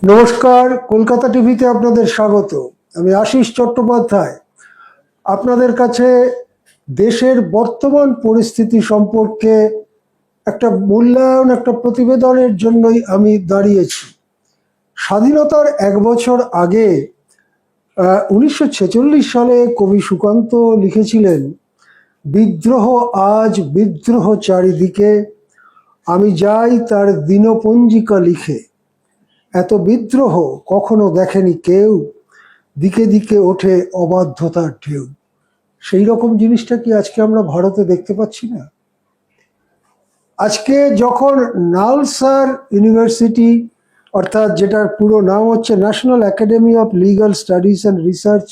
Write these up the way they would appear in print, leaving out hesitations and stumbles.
নমস্কার, কলকাতা টিভিতে আপনাদের স্বাগত। আমি আশিস চট্টোপাধ্যায় আপনাদের কাছে দেশের বর্তমান পরিস্থিতি সম্পর্কে একটা মূল্যায়ন, একটা প্রতিবেদনের জন্যই আমি দাঁড়িয়েছি। স্বাধীনতার 1 বছর আগে 1946 সালে কবি সুকান্ত লিখেছিলেন, বিদ্রোহ আজ বিদ্রোহ চারিদিকে, আমি যাই তার দিনপঞ্জিকা লিখে। এত বিদ্রোহ কখনো দেখেনি কেউ, দিকে দিকে ওঠে অবাধ্যতার ঢেউ। সেই রকম জিনিসটা কি আজকে আমরা ভারতে দেখতে পাচ্ছি না? আজকে যখন নালসার ইউনিভার্সিটি, অর্থাৎ যেটার পুরো নাম হচ্ছে national academy of legal studies and research,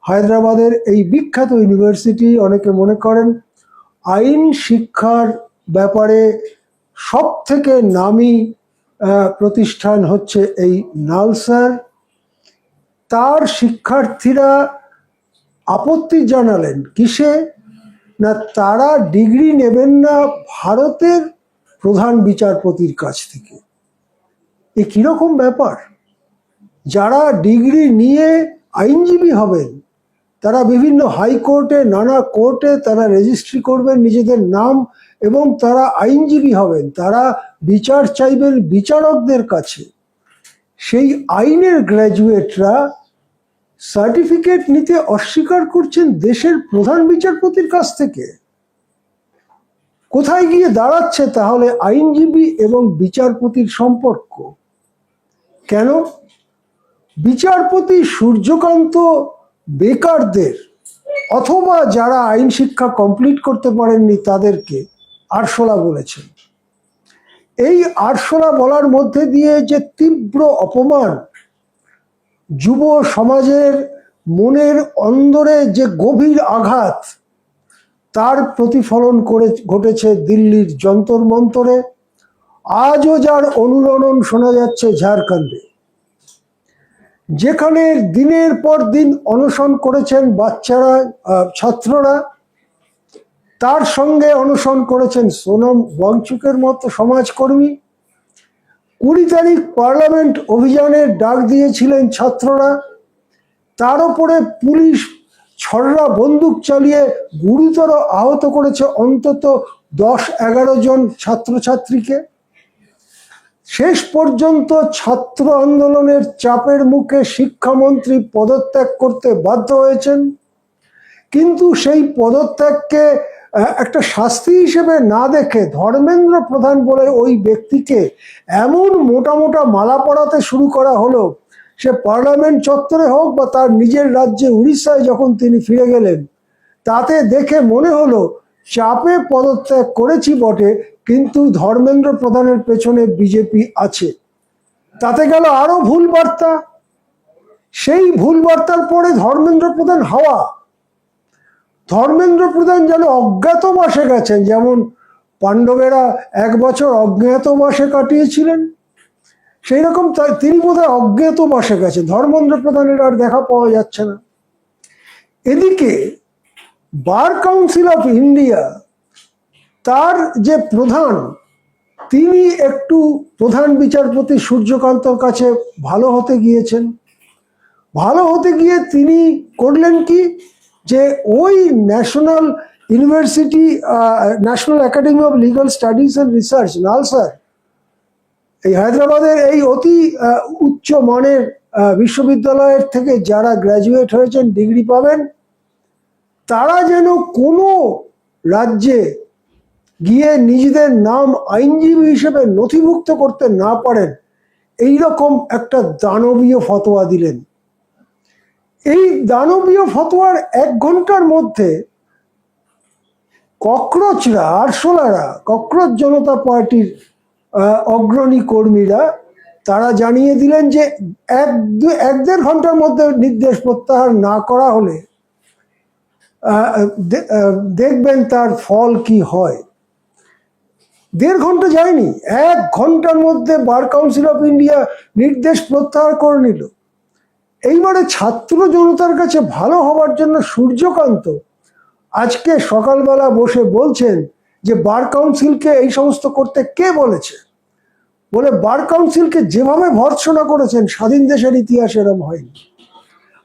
হায়দ্রাবাদের এই বিখ্যাত ইউনিভার্সিটি, অনেকে মনে করেন আইন শিক্ষার ব্যাপারে সব থেকে নামি প্রতিষ্ঠান হচ্ছে এই নালসার। তার শিক্ষার্থীরা আপত্তি জানালেন কিসে? না, তারা ডিগ্রি নেবেন না ভারতের প্রধান বিচারপতির কাছ থেকে। এ কিরকম ব্যাপার? যারা ডিগ্রি নিয়ে আইনজীবী হবেন, তারা বিভিন্ন হাইকোর্টে, নানা কোর্টে তারা রেজিস্ট্রি করবেন নিজেদের নাম, এবং তারা আইনজীবী হবেন, তারা বিচার চাইবেন বিচারকদের কাছে। সেই আইনের গ্র্যাজুয়েটরা সার্টিফিকেট নিতে অস্বীকার করছেন দেশের প্রধান বিচারপতির কাছ থেকে। কোথায় গিয়ে দাঁড়াচ্ছে তাহলে আইনজীবী এবং বিচারপতির সম্পর্ক? কেন? বিচারপতি সূর্যকান্ত বেকারদের, অথবা যারা আইন শিক্ষা কমপ্লিট করতে পারেননি তাদেরকে আরশোলা বলেছেন। এই আরশোলা বলার মধ্যে দিয়ে যে তীব্র অপমান, যুব সমাজের মনের অন্দরে যে গভীর আঘাত, তার প্রতিফলন ঘটেছে দিল্লির যন্তর মন্তরে। আজও যার অনুরণন শোনা যাচ্ছে ঝাড়খণ্ডে, যেখানে দিনের পর দিন অনশন করেছেন বাচ্চারা, ছাত্ররা। তার সঙ্গে অনশন করেছেন সোনম ওয়াংচুকের মতো সমাজকর্মী। 20 তারিখ পার্লামেন্ট অভিযানের ডাক দিয়েছিলেন ছাত্ররা, তার উপরে পুলিশ ছড়রা বন্দুক চালিয়ে গুরুতর আহত করেছে অন্তত 10-11 জন ছাত্রছাত্রীকে। শেষ পর্যন্ত ছাত্র আন্দোলনের চাপের মুখে শিক্ষামন্ত্রী পদত্যাগ করতে বাধ্য হয়েছেন। কিন্তু সেই পদত্যাগকে একটা শাস্তি হিসেবে না দেখে ধর্মেন্দ্র প্রধান বলে ওই ব্যক্তিকে এমন মোটা মোটা মালা পরাতে শুরু করা হলো, সে পার্লামেন্ট চত্বরে হোক বা তার নিজের রাজ্যে উড়িষ্যায় যখন তিনি ফিরে গেলেন, তাতে দেখে মনে হলো চাপে পদত্যাগ করেছি বটে, কিন্তু ধর্মেন্দ্র প্রধানের পেছনে বিজেপি আছে। তাতে গেল আরো ভুল বার্তা। সেই ভুল বার্তার পরে ধর্মেন্দ্র প্রধান হাওয়া। ধর্মেন্দ্র প্রধান যেন অজ্ঞাতবাসে গেছেন, যেমন পাণ্ডবেরা 1 বছর অজ্ঞাতবাসে কাটিয়েছিলেন, সেই রকম তিনি বোধহয় অজ্ঞাতবাসে গেছেন। ধর্মেন্দ্র প্রধানের আর দেখা পাওয়া যাচ্ছে না। এদিকে বার কাউন্সিল অফ ইন্ডিয়া, তার যে প্রধান, তিনি একটু প্রধান বিচারপতি সূর্যকান্তর কাছে ভালো হতে গিয়েছেন। ভালো হতে গিয়ে তিনি করলেন কি, যে ওই national university, national academy of legal studies and research, NALSAR, এই হায়দ্রাবাদের এই অতি উচ্চ মানের বিশ্ববিদ্যালয়ের থেকে যারা গ্র্যাজুয়েট হয়েছেন, ডিগ্রি পাবেন, তারা যেন কোনো রাজ্যে গিয়ে নিজেদের নাম আইনজীবী হিসেবে নথিভুক্ত করতে না পারেন, এই রকম একটা দানবীয় ফতোয়া দিলেন। এই দানবীয় ফতোয়ার 1 ঘন্টার মধ্যে ককরোচরা, আরশোলারা, ককরোচ জনতা পার্টির অগ্রণী কর্মীরা, তারা জানিয়ে দিলেন যে 1-1.5 ঘন্টার মধ্যে নির্দেশ প্রত্যাহার না করা হলে দেখবেন তার ফল কি হয়। 1.5 ঘন্টা যায়নি, 1 ঘন্টার মধ্যে বার কাউন্সিল অফ ইন্ডিয়া নির্দেশ প্রত্যাহার করে নিল। এইবারে ছাত্র জনতার কাছে ভালো হবার জন্য সূর্যকান্ত আজকে সকালবেলা বসে বলছেন যে বার কাউন্সিলকে এই সমস্ত করতে কে বলেছে? বলে বার কাউন্সিলকে যেভাবে ভর্ৎসনা করেছেন স্বাধীন দেশের ইতিহাসে এরম হয়নি।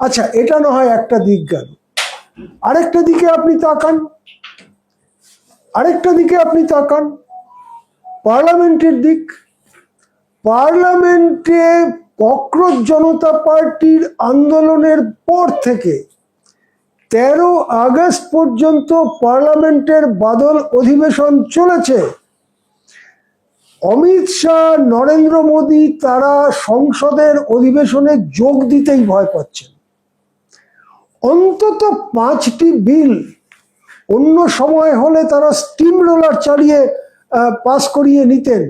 আচ্ছা, এটা না হয় একটা দিক গেল। আরেকটা দিকে আপনি তাকান পার্লামেন্টের দিক। পার্লামেন্টে ককরোচ জনতা পার্টির আন্দোলনের পর থেকে 13 আগস্ট পর্যন্ত পার্লামেন্টের বাদল অধিবেশন চলেছে। অমিত শাহ, নরেন্দ্র মোদী তারা সংসদের অধিবেশনে যোগ দিতেই ভয় পাচ্ছেন। অন্তত 5টি বিল অন্য সময় হলে তারা স্টিম রোলার চালিয়ে পাস করিয়ে নিতেন।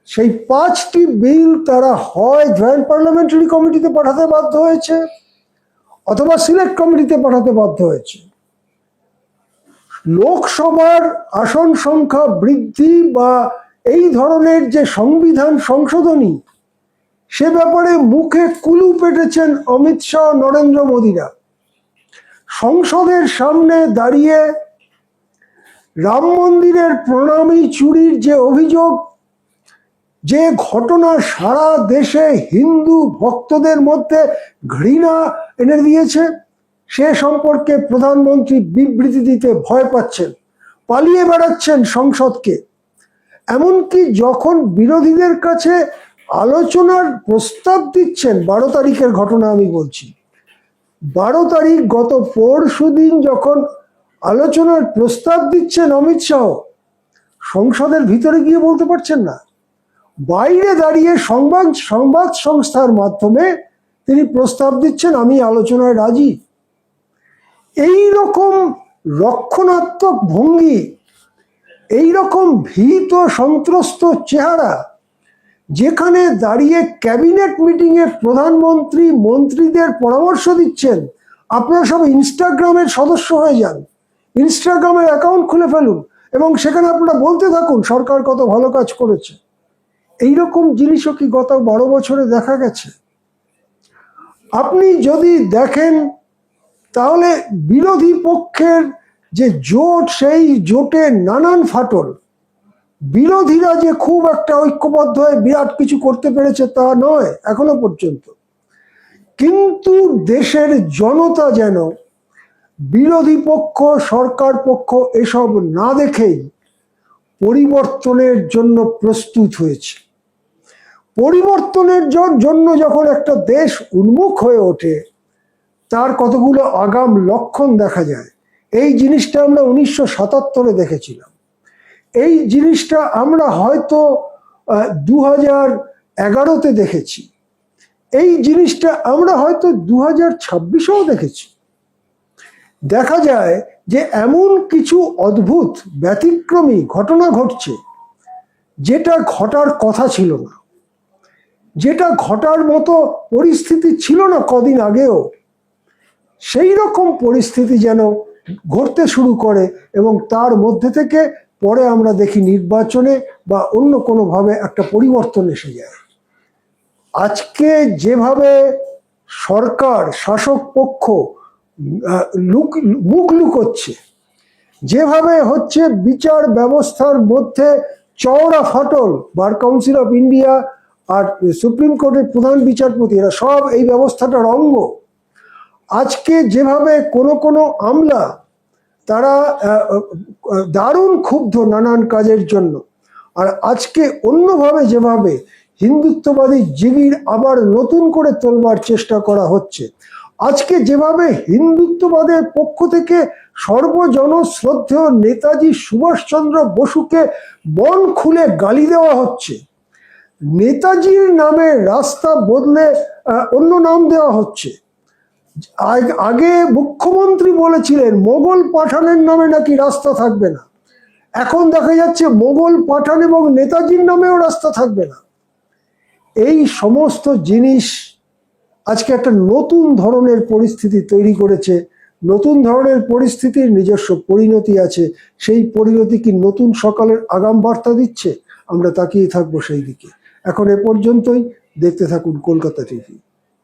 সেই 5টি বিল তারা হয় জয়েন্ট পার্লামেন্টারি কমিটিতে পাঠাতে বাধ্য হয়েছে অথবা সিলেক্ট কমিটিতে পাঠাতে বাধ্য হয়েছে। লোকসভার আসন সংখ্যা বৃদ্ধি বা এই ধরনের যে সংবিধান সংশোধনী, সে ব্যাপারে মুখে কুলু পেটেছেন অমিত শাহ, নরেন্দ্র মোদীরা। সংসদের সামনে দাঁড়িয়ে রাম মন্দিরের প্রণামী চুরির যে অভিযোগ, যে ঘটনা সারা দেশে হিন্দু ভক্তদের মধ্যে ঘৃণা এনে দিয়েছে, সে সম্পর্কে প্রধানমন্ত্রী বিবৃতি দিতে ভয় পাচ্ছেন, পালিয়ে বেড়াচ্ছেন সংসদকে। এমনকি যখন বিরোধীদের কাছে আলোচনার প্রস্তাব দিচ্ছেন, 12 তারিখের ঘটনা আমি বলছি, 12 তারিখ গত পরশুদিন যখন আলোচনার প্রস্তাব দিচ্ছেন অমিত শাহ, সংসদের ভিতরে গিয়ে বলতে পারছেন না। বাইরে দাঁড়িয়ে সংবাদ সংস্থার মাধ্যমে তিনি প্রস্তাব দিচ্ছেন, আমি আলোচনায় রাজি। এই রকম রক্ষণাত্মক ভঙ্গি, এই রকম ভীত সন্ত্রস্ত চেহারা, যেখানে দাঁড়িয়ে ক্যাবিনেট মিটিংয়ে প্রধানমন্ত্রী মন্ত্রীদের পরামর্শ দিচ্ছেন, আপনারা সব ইনস্টাগ্রামের সদস্য হয়ে যান, ইনস্টাগ্রামের অ্যাকাউন্ট খুলে ফেলুন এবং সেখানে আপনারা বলতে থাকুন সরকার কত ভালো কাজ করেছে। এইরকম জিনিসও কি গত 12 বছরে দেখা গেছে? আপনি যদি দেখেন তাহলে বিরোধী পক্ষের যে জোট, সেই জোটে নানান ফাটল। বিরোধীরা যে খুব একটা ঐক্যবদ্ধ হয়ে বিরাট কিছু করতে পেরেছে তা নয় এখনো পর্যন্ত, কিন্তু দেশের জনতা যেন বিরোধী পক্ষ, সরকার পক্ষ এসব না দেখেই পরিবর্তনের জন্য প্রস্তুত হয়েছে। পরিবর্তনের জন্য যখন একটা দেশ উন্মুখ হয়ে ওঠে, তার কতগুলো আগাম লক্ষণ দেখা যায়। এই জিনিসটা আমরা 1977-এ দেখেছিলাম। এই জিনিসটা আমরা হয়তো 2011-তে দেখেছি। এই জিনিসটা আমরা হয়তো 2026-এও দেখেছি। দেখা যায় যে এমন কিছু অদ্ভুত ব্যতিক্রমী ঘটনা ঘটছে, যেটা ঘটার কথা ছিল না, যেটা ঘটার মতো পরিস্থিতি ছিল না কদিন আগেও। সেই রকম পরিস্থিতি যেন ঘটতে শুরু করে এবং তার মধ্যে থেকে পরে আমরা দেখি নির্বাচনে বা অন্য কোনোভাবে একটা পরিবর্তন এসে যায়। আজকে যেভাবে সরকার, শাসক পক্ষ মুখ লুকোচ্ছে, যেভাবে হচ্ছে বিচার ব্যবস্থার মধ্যে চওড়া ফাটল, বার কাউন্সিল অফ ইন্ডিয়া আর সুপ্রিম কোর্টের প্রধান বিচারপতি এরা সব এই ব্যবস্থাটার অঙ্গ। আজকে যেভাবে কোনো আমলা তারা দারুণ ক্ষুব্ধ নানান কাজের জন্য, আর আজকে অন্যভাবে যেভাবে হিন্দুত্ববাদী জিগির আবার নতুন করে তোলবার চেষ্টা করা হচ্ছে, আজকে যেভাবে হিন্দুত্ববাদের পক্ষ থেকে সর্বজন শ্রদ্ধেয় নেতাজি সুভাষচন্দ্র বসুকে মন খুলে গালি দেওয়া হচ্ছে, নেতাজির নামে রাস্তা বদলে অন্য নাম দেওয়া হচ্ছে। আগে মুখ্যমন্ত্রী বলেছিলেন মোগল পাঠানের নামে নাকি রাস্তা থাকবে না, এখন দেখা যাচ্ছে মোগল পাঠান এবং নেতাজির নামেও রাস্তা থাকবে না। এই সমস্ত জিনিস আজকে একটা নতুন ধরনের পরিস্থিতি তৈরি করেছে। নতুন ধরনের পরিস্থিতির নিজস্ব পরিণতি আছে। সেই পরিণতি কি নতুন সকালের আগাম বার্তা দিচ্ছে? আমরা তাকিয়ে থাকবো সেই দিকে। এখন এ পর্যন্তই। দেখতে থাকুন কলকাতা টিভি।